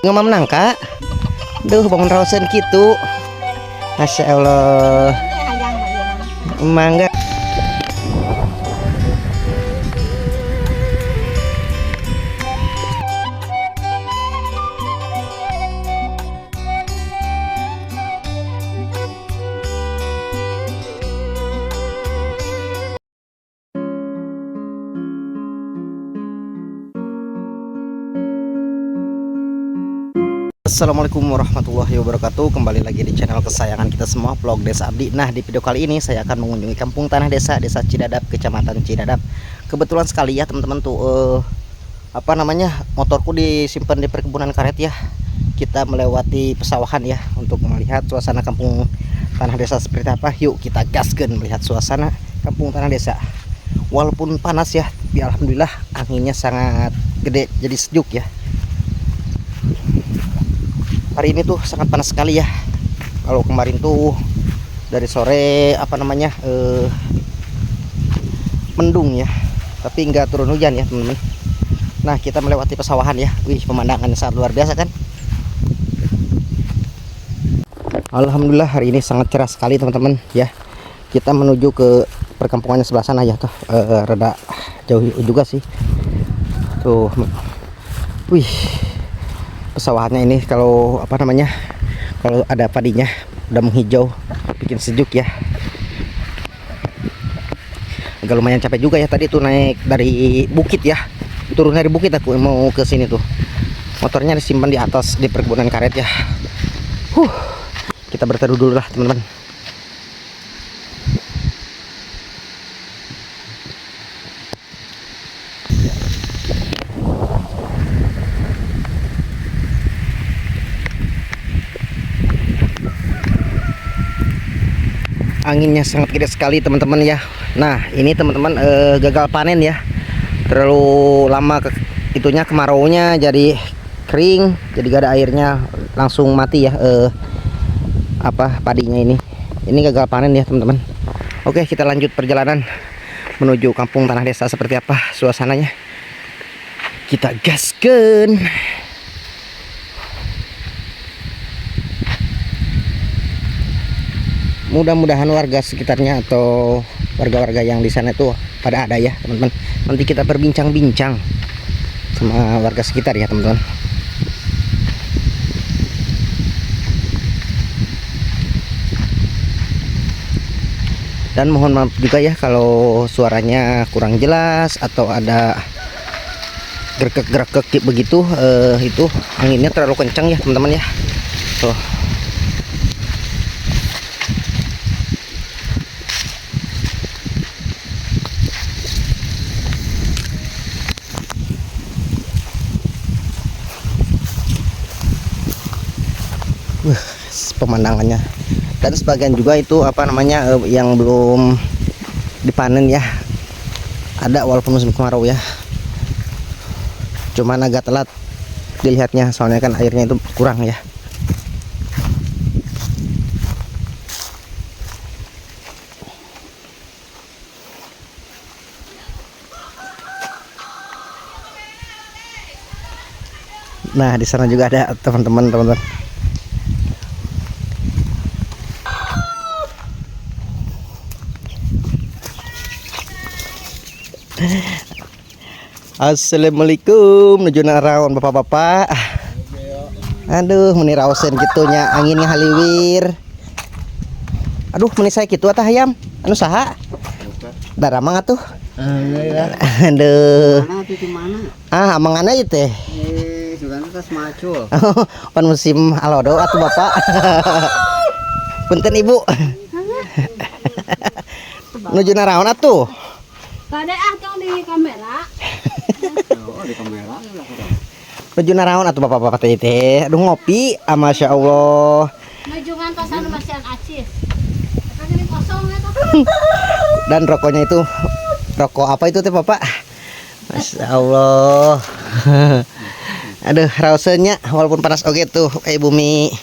Ngemam nangka. Duh bangun rawsen gitu. Masya Allah. Mangga. Assalamualaikum warahmatullahi wabarakatuh. Kembali lagi di channel kesayangan kita semua, vlog Desa Abdi. Nah, di video kali ini saya akan mengunjungi kampung tanah desa, Desa Cidadap, Kecamatan Cidadap. Kebetulan sekali ya teman-teman tuh motorku disimpan di perkebunan karet ya. Kita melewati pesawahan ya untuk melihat suasana kampung tanah desa seperti apa. Yuk kita gaskan melihat suasana kampung tanah desa. Walaupun panas ya, tapi alhamdulillah anginnya sangat gede jadi sejuk ya. Hari ini tuh sangat panas sekali ya. Kalau kemarin tuh dari sore mendung ya, tapi nggak turun hujan ya teman-teman. Nah, kita melewati pesawahan ya. Wih, pemandangan sangat luar biasa kan. Alhamdulillah hari ini sangat cerah sekali teman-teman ya. Kita menuju ke perkampungannya sebelah sana ya tuh. Rada jauh juga sih tuh. Wih, pesawahannya ini kalau kalau ada padinya udah menghijau, bikin sejuk ya. Agak lumayan capek juga ya tadi tuh naik dari bukit ya, turun dari bukit aku mau ke sini tuh. Motornya disimpan di atas di perkebunan karet ya. Kita berteduh dulu lah teman-teman. Anginnya sangat gede sekali teman-teman ya. Nah, ini teman-teman gagal panen ya. Terlalu lama itunya kemaraunya jadi kering, jadi gak ada airnya, langsung mati ya padinya ini. Ini gagal panen ya teman-teman. Oke, kita lanjut perjalanan menuju kampung tanah desa. Seperti apa suasananya? Kita gaskan. Mudah-mudahan warga sekitarnya atau warga-warga yang di sana itu pada ada ya teman-teman. Nanti kita berbincang-bincang sama warga sekitar ya teman-teman. Dan mohon maaf juga ya kalau suaranya kurang jelas atau ada gerekek-gerekek begitu. Itu anginnya terlalu kencang ya teman-teman ya. Tuh. Pemandangannya, dan sebagian juga itu yang belum dipanen ya, ada walaupun musim kemarau ya, cuman agak telat dilihatnya soalnya kan airnya itu kurang ya. Nah, di sana juga ada teman-teman. Assalamualaikum, nuju naraon bapak-bapak. Aduh, meni raosen gitunya, anginnya haliwir. Aduh, meni saya gitu atah hayam. Anu saha? Daramang atuh. Aduh. Ah, amangana ieu teh. Sugan tas macul. Pan musim alodo atuh bapak. Punten ibu. Nuju naraon atuh? Kade tong di kamera. Oh, di kamera. Nuju naraon atuh bapak-bapak teh? Aduh ngopi, masya Allah. Majungan tosan masian acis. Kan kosong eta. Dan rokoknya itu rokok apa itu teh bapak? Masya Allah. Aduh, rausenya walaupun panas oke tuh bumi.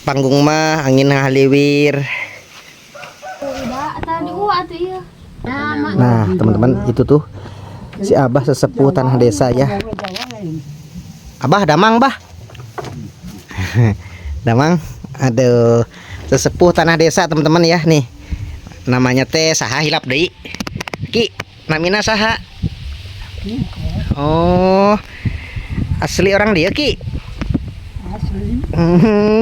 Panggung mah angin haliwir. Udah, tadi atuh ieu. Nah teman-teman, itu tuh si Abah sesepuh tanah desa ya. Abah damang bah. Damang. Aduh, sesepuh tanah desa teman-teman ya nih. Namanya teh saha hilap deui. Ki, namina saha? Oh, asli orang dia Ki.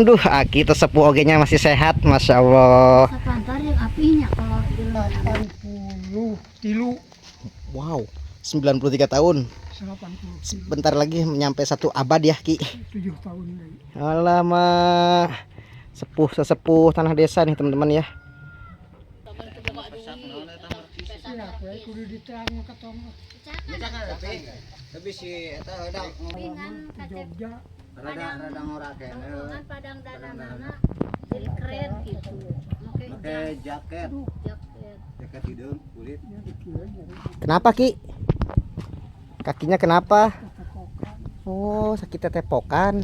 Duh, Aki tesepuh ogenya masih sehat, masya Allah. Sepantar yang apinya kalau di luar. 80 Wow, 93 tahun. 80 Bentar lagi menyampai 1 abad ya Ki. 7 tahun lagi. Alamak, sesepuh tanah desa nih teman-teman ya. Kudu diterang ketong. Tapi si eta ada Pingan KTP Jogja rada ngora kene. rombongan Padang Dananana jadi keren gitu. Oke, Pakai jaket jaket. hidung kulit. Kenapa Ki? Kakinya kenapa? Oh, sakit tetepokan.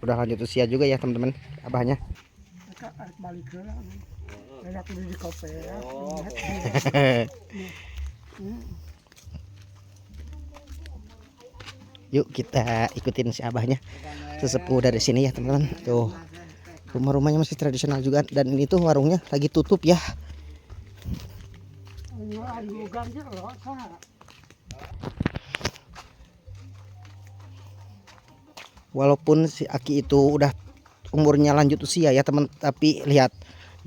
Udah lanjut usia juga ya teman-teman, abahnya. Balik ke lah. Ada kudu di kopi ya. Yuk kita ikutin si abahnya, sesepuh dari sini ya teman-teman. Tuh, rumah-rumahnya masih tradisional juga, dan ini tuh warungnya lagi tutup ya. Walaupun si Aki itu udah umurnya lanjut usia ya teman, tapi lihat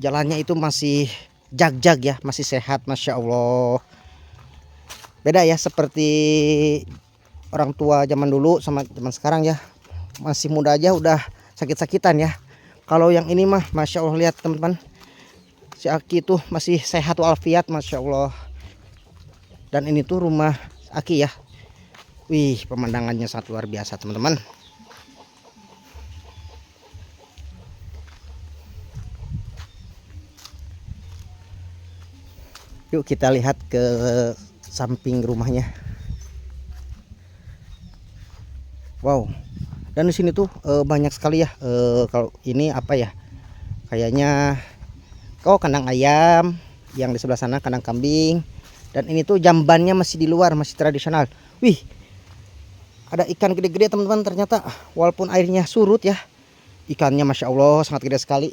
jalannya itu masih jag-jag ya, masih sehat, masya Allah. Beda ya, seperti orang tua zaman dulu sama zaman sekarang ya. Masih muda aja udah sakit-sakitan ya. Kalau yang ini mah masya Allah, lihat teman-teman, si Aki itu masih sehat walafiat, masya Allah. Dan ini tuh rumah Aki ya. Wih, pemandangannya sangat luar biasa teman-teman. Yuk kita lihat ke samping rumahnya. Wow. Dan di sini tuh banyak sekali ya. Kalau ini apa ya? Kayaknya kandang ayam, yang di sebelah sana kandang kambing. Dan ini tuh jambannya masih di luar, masih tradisional. Wih. Ada ikan gede-gede teman-teman ternyata, walaupun airnya surut ya. Ikannya masya Allah sangat gede sekali.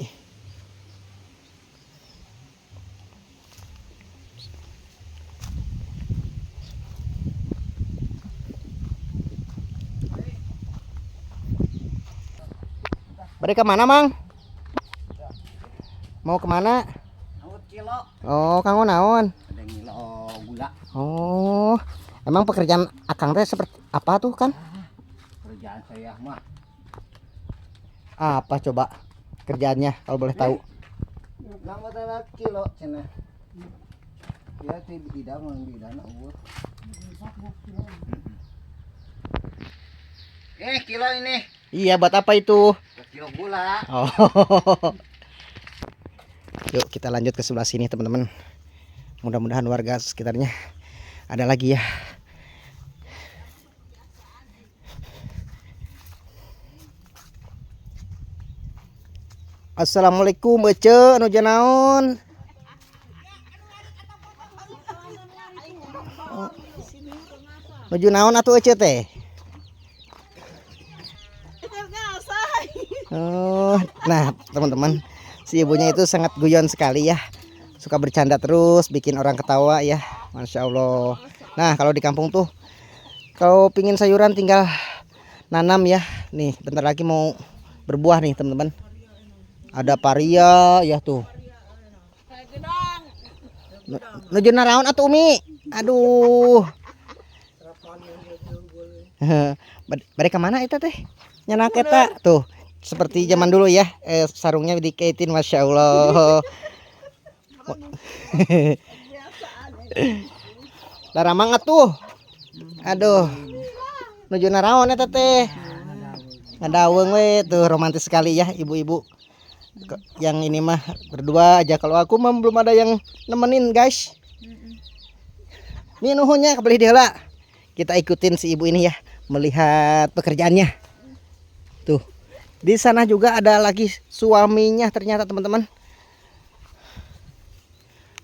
Balik kemana Mang? Mau kemana? Kilo. Oh, kanggo naon? Ada kilo gula. Oh, emang pekerjaan Akang teh seperti apa tuh kan? Kerjaan saya mah Apa coba kerjaannya kalau boleh tahu? nama teh kilo cenah. Ya tidak mau bidana ukur. Kilo ini. Iya, buat apa itu? Kilo gula. Oh. Yuk kita lanjut ke sebelah sini teman-teman. Mudah-mudahan warga sekitarnya ada lagi ya. Assalamualaikum Ece, anu janaon? Nuju naon atuh Ece teh? Oh, nah teman-teman, si ibunya itu sangat guyon sekali ya, suka bercanda terus, bikin orang ketawa ya, masya Allah. Nah kalau di kampung tuh, kalau pingin sayuran tinggal nanam ya. Nih bentar lagi mau berbuah nih teman-teman. Ada paria ya tuh. Nuju naraon atuh Umi? Aduh. Balik kemana itu teh? Nyenak eta tuh. Seperti zaman dulu ya, sarungnya dikaitin, masya Allah. Laramang atuh. Aduh. Nuju naraon eta teh? Ngadaweung we tuh, romantis sekali ya ibu-ibu. Yang ini mah berdua aja, kalau aku mah belum ada yang nemenin guys. Ini nuhunnya kebeli deula. Kita ikutin si ibu ini ya, melihat pekerjaannya. Tuh. Di sana juga ada lagi suaminya ternyata teman-teman,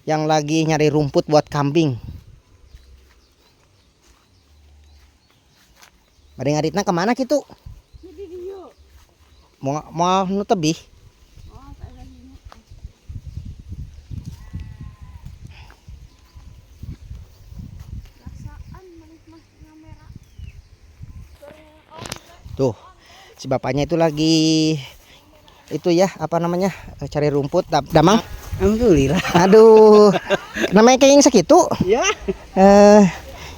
yang lagi nyari rumput buat kambing. Bade ngaritna kemana gitu? Mau nu tebih? Tuh, si bapaknya itu lagi itu ya, apa namanya? Cari rumput. Damang? Alhamdulillah. Aduh. Namanya kayak yang segitu? Ya.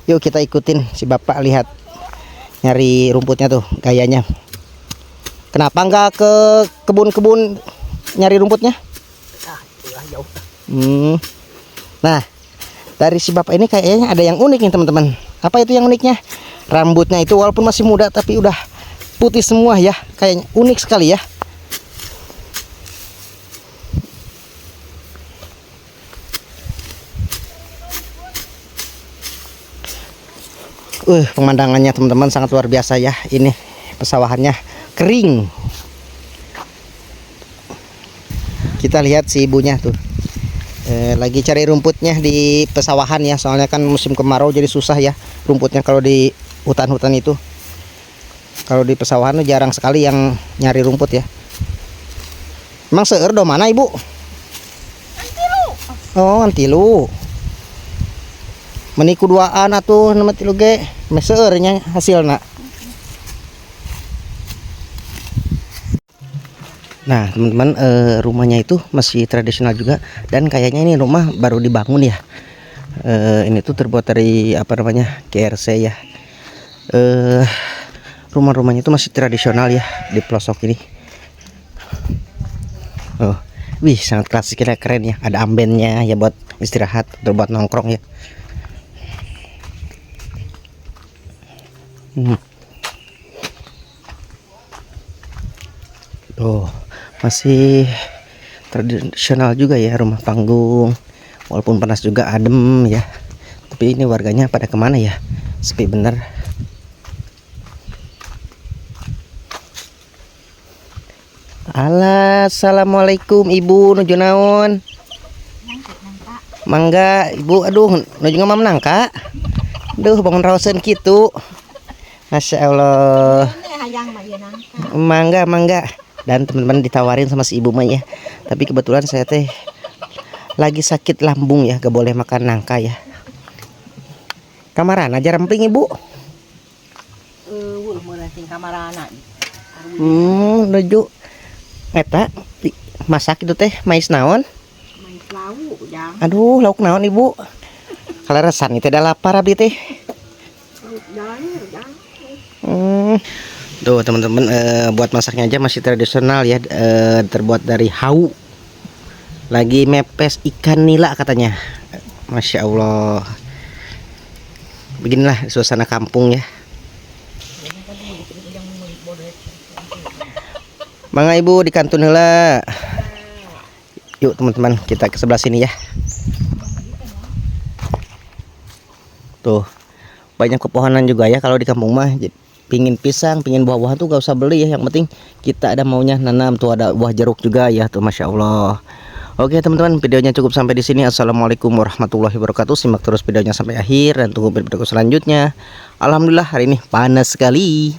Yuk kita ikutin si bapak, lihat nyari rumputnya tuh gayanya. Kenapa nggak ke kebun-kebun nyari rumputnya? Jauh. Nah, dari si bapak ini kayaknya ada yang unik nih teman-teman. Apa itu yang uniknya? Rambutnya itu walaupun masih muda tapi udah putih semua ya. Kayaknya unik sekali ya. Pemandangannya teman-teman sangat luar biasa ya. Ini pesawahannya kering. Kita lihat si ibunya tuh lagi cari rumputnya di pesawahan ya. Soalnya kan musim kemarau jadi susah ya rumputnya kalau di hutan-hutan itu. Kalau di pesawahan tuh jarang sekali yang nyari rumput ya. Emang seueur do mana ibu? Antilu. Oh antilu. Meniku duaan atuh nama tilu ge meseurnya hasilna. Nah teman-teman, rumahnya itu masih tradisional juga dan kayaknya ini rumah baru dibangun ya. Ini tuh terbuat dari apa namanya, GRC ya. Rumah-rumahnya itu masih tradisional ya di pelosok ini. Oh, wih sangat klasik ya, keren ya. Ada ambennya ya buat istirahat atau buat nongkrong ya. Tuh masih tradisional juga ya rumah panggung, walaupun panas juga adem ya. Tapi ini warganya pada kemana ya, sepi bener. Assalamualaikum ibu, nuju naon? Mangga ibu, aduh nuju ngamam nangka. Duh bangun raoseun kitu. Masya Allah. Mangga. Dan teman-teman ditawarin sama si ibu mah ya. Tapi kebetulan saya teh lagi sakit lambung ya, gak boleh makan nangka ya. Kamaran aja rempling ibu. Kamarana. Nuju. Eta masak itu teh mais naon? Mais lauk jang. Aduh lauk naon ibu? Kaleresan itu udah lapar abdi teh. Tuh teman-teman, buat masaknya aja masih tradisional ya, terbuat dari hau. Lagi mepes ikan nila katanya. Masya Allah. Beginilah suasana kampung ya. Mangga ibu dikantun heula. Yuk teman-teman kita ke sebelah sini ya. Tuh banyak pepohonan juga ya kalau di kampung mah. Pingin pisang, pingin buah-buahan tuh gak usah beli ya. Yang penting kita ada maunya nanam. Tuh ada buah jeruk juga ya tuh, Masya Allah. Oke teman-teman, videonya cukup sampai di sini. Assalamualaikum warahmatullahi wabarakatuh. Simak terus videonya sampai akhir dan tunggu video selanjutnya. Alhamdulillah hari ini panas sekali.